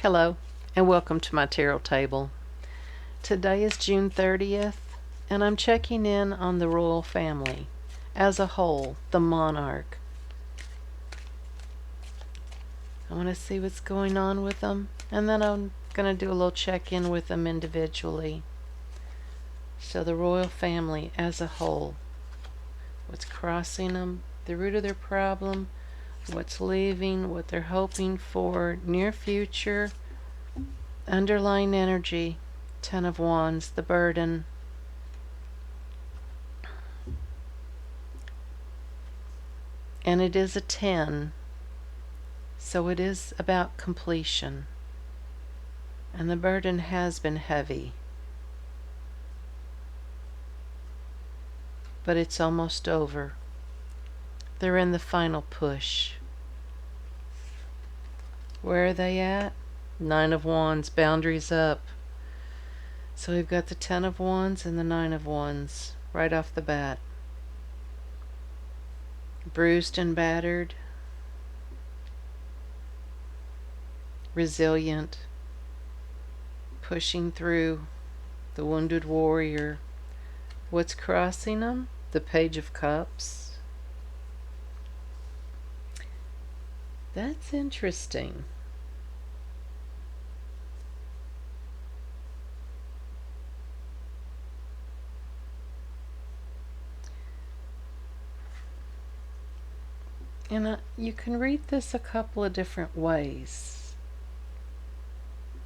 Hello, and welcome to my tarot table. Today is June 30th, and I'm checking in on the royal family as a whole, the monarch. I want to see what's going on with them, and then I'm going to do a little check-in with them individually. So the royal family as a whole, what's crossing them, the root of their problem, what's leaving, what they're hoping for, near future, underlying energy, Ten of Wands, the burden. And it is a 10, so it is about completion. And the burden has been heavy, but it's almost over. They're in the final push. Where are they at? Nine of Wands, boundaries up. So we've got the Ten of Wands and the Nine of Wands right off the bat. Bruised and battered, resilient, pushing through, the wounded warrior. What's crossing them? The Page of Cups. That's interesting. And you can read this a couple of different ways.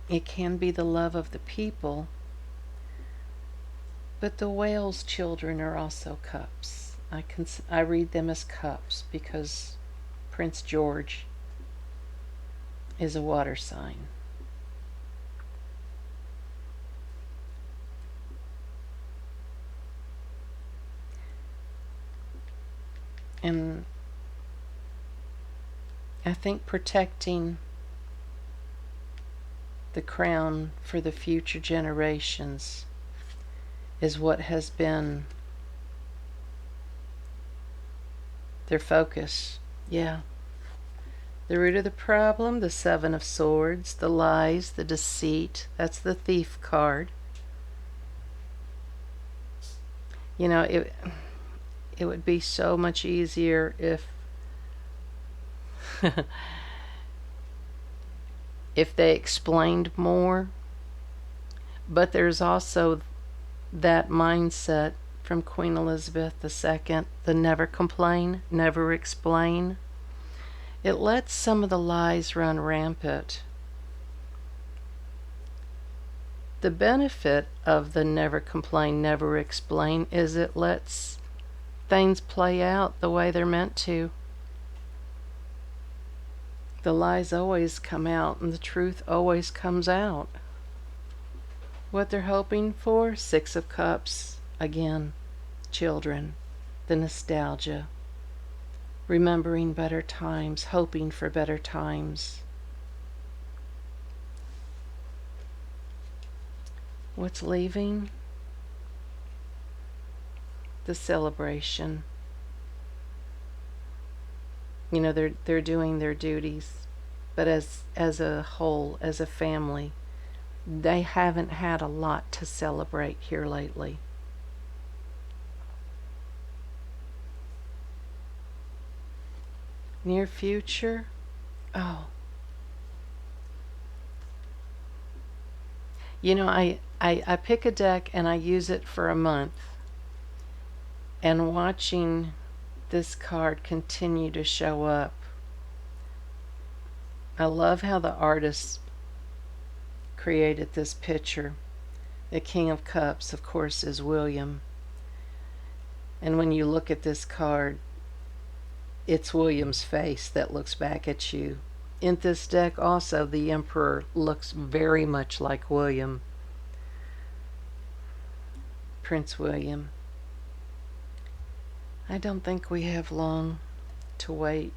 It can be the love of the people, but the whale's children are also cups. I read them as cups because Prince George is a water sign. And I think protecting the crown for the future generations is what has been their focus. Yeah. The root of the problem, the Seven of Swords, the lies, the deceit. That's the Thief card. You know, it would be so much easier if if they explained more. But there's also that mindset from Queen Elizabeth II, the never complain, never explain. It lets some of the lies run rampant. The benefit of the never complain, never explain is it lets things play out the way they're meant to. The lies always come out and the truth always comes out. What they're hoping for, Six of Cups, again, children, the nostalgia, remembering better times, hoping for better times. What's leaving? The celebration. You know, they're doing their duties, but as a whole, as a family, they haven't had a lot to celebrate here lately. Near future? Oh. You know, I pick a deck and I use it for a month. And watching this card continue to show up, I love how the artist created this picture. The King of Cups, of course, is William. And when you look at this card, it's William's face that looks back at you. In this deck also, the Emperor looks very much like William. Prince William. I don't think we have long to wait.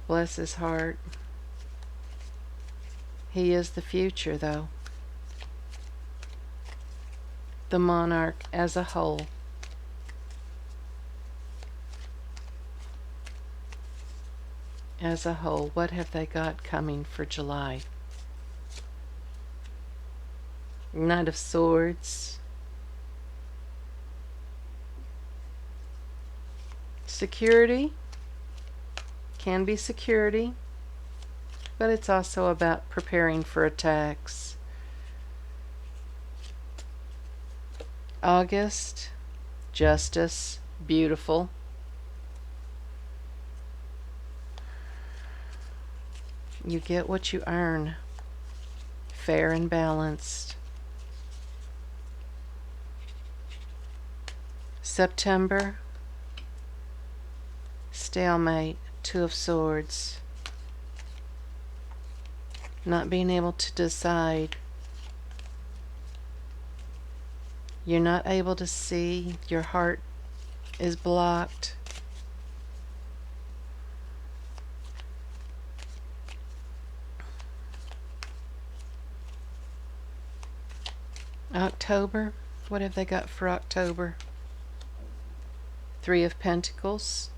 Bless his heart. He is the future, though. The monarch as a whole. as a whole. What have they got coming for July? Knight of Swords. Security. Can be security, but it's also about preparing for attacks. August. Justice. Beautiful. You get what you earn. Fair and balanced. September. Stalemate. Two of Swords. Not being able to decide. You're not able to see. Your heart is blocked. October. What have they got for October? Three of Pentacles.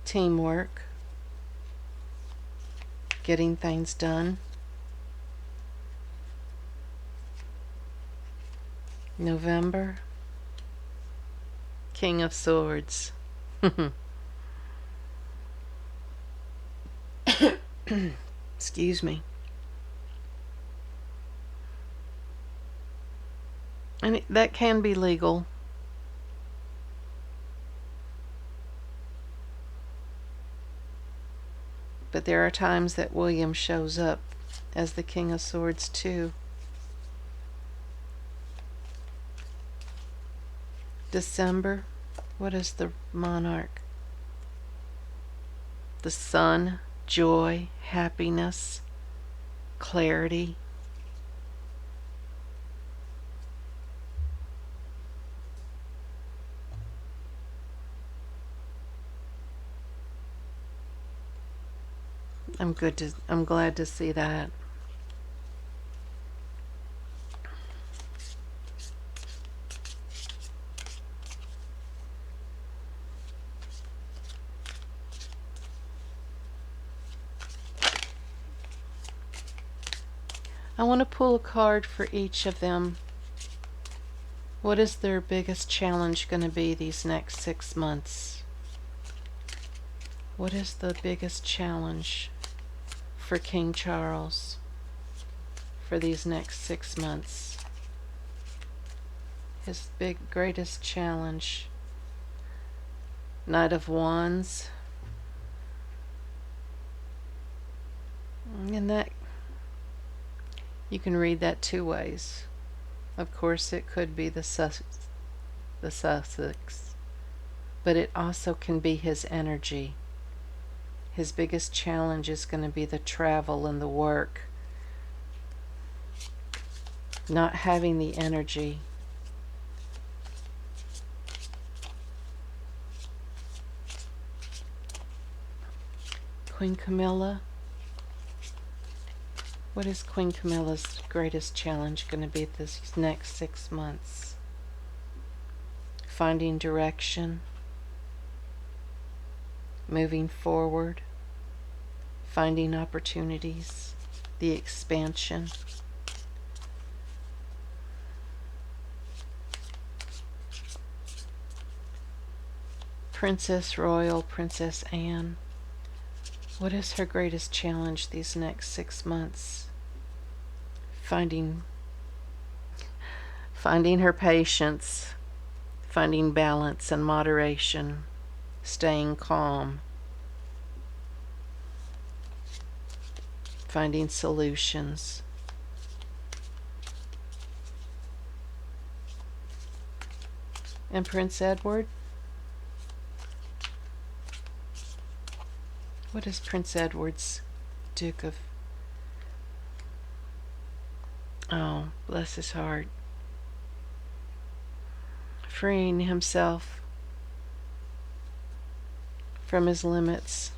Teamwork. Getting things done. November. King of Swords. Excuse me. And that can be legal. But there are times that William shows up as the King of Swords too. December. What is the monarch? The Sun. Joy. Happiness. Clarity. I'm glad to see that. I want to pull a card for each of them. What is their biggest challenge going to be these next 6 months? What is the biggest challenge for King Charles for these next 6 months? His greatest challenge. Knight of Wands. And that, you can read that two ways. Of course, it could be the Sussex, but it also can be his energy. His biggest challenge is going to be the travel and the work. Not having the energy. Queen Camilla. What is Queen Camilla's greatest challenge going to be this next 6 months? Finding direction. Moving forward. Finding opportunities. The expansion. Princess Royal, Princess Anne. What is her greatest challenge these next 6 months? Finding her patience, finding balance and moderation, staying calm, finding solutions. And Prince Edward? What is Prince Edward's Duke of... Oh, bless his heart. Freeing himself from his limits.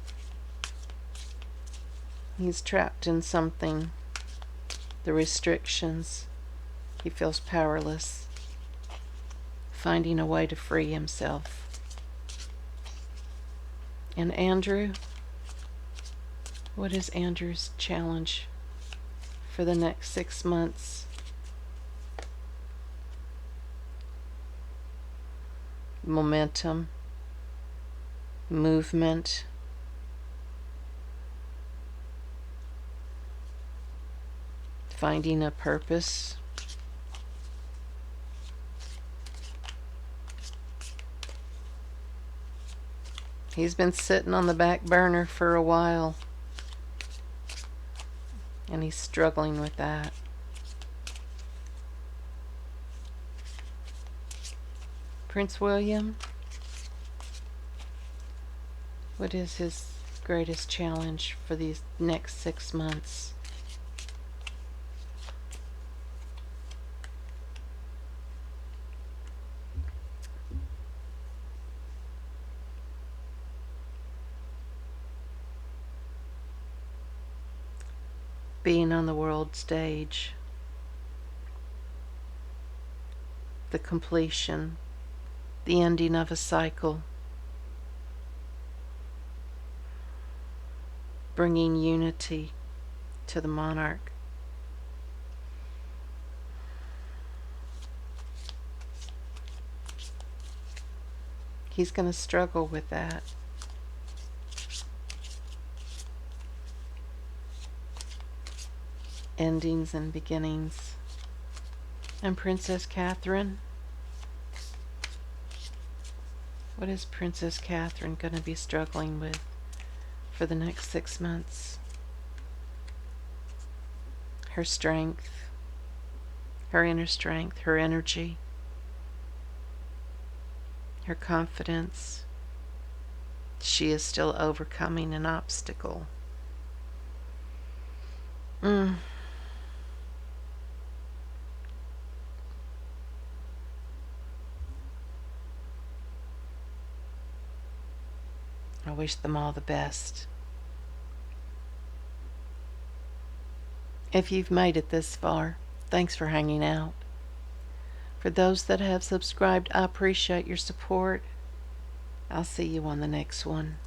He's trapped in something. The restrictions. He feels powerless. Finding a way to free himself. And Andrew? What is Andrew's challenge for the next 6 months? Momentum, movement, finding a purpose, he's been sitting on the back burner for a while, and he's struggling with that. Prince William, what is his greatest challenge for these next 6 months? Being on the world stage, the completion, the ending of a cycle, bringing unity to the monarch. He's going to struggle with that. Endings and beginnings. And Princess Catherine? What is Princess Catherine going to be struggling with for the next 6 months? Her strength, her inner strength, her energy, her confidence. She is still overcoming an obstacle. I wish them all the best. If you've made it this far, thanks for hanging out. For those that have subscribed, I appreciate your support. I'll see you on the next one.